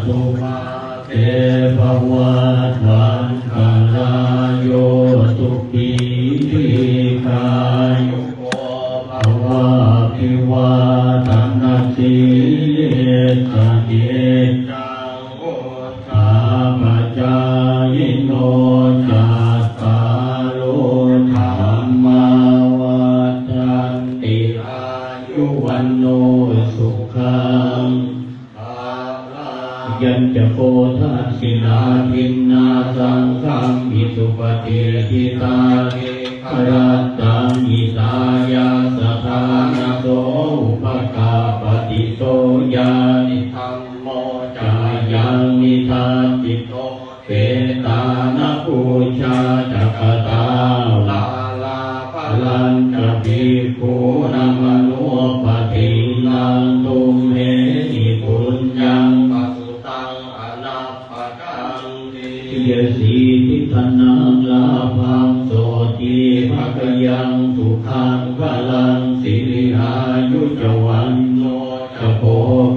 สุมาเตภวัตวันกาลายโยสุขีทีกายุโกภวะภิวาทนาสีสเนจังโอชาปจายโนจัตตาโลธรรมาวัฏันติอายุวันโนสุขังยัญจะโพธัสสิลาทินนาสังฆังอิสุปฏิทิตาเอขรัตตังอิสายาสถานะโสอุปกาปฏิโสยานิธัมโมจายังนิทัสสิโตเปตานะปูชาจักตาลาลาภลันจะภิกขุนะมโนปฏินังตุมเหนิปุญญังปัสสุตังอนัปปกังติยสีทิธนังลาภังโสติภะกยังสุขังพลังสิริอายุจวันโนจะโภ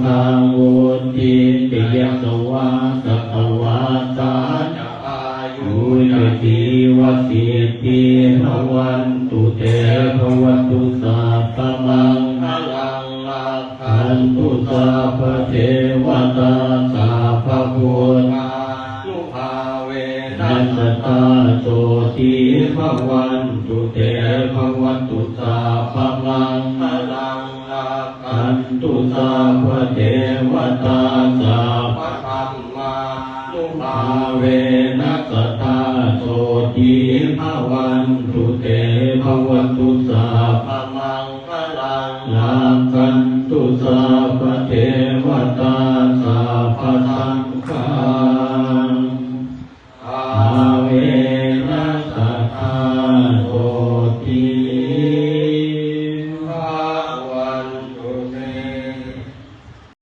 คังวุติติยสวาสัตวาสาจะอายุยติวสิทธิภวันตุเตภวตุสัพพมังคลังลักขันตุสัพพเทวตาสัพพพุทธานุภาเวนัสตาโสติภวันตุเตภวตุสัพพมังคลังลักขันตุสัพพเทวตาสัพพธัมมานุภาเวนัสตาโสติภวันตุเตภวตุ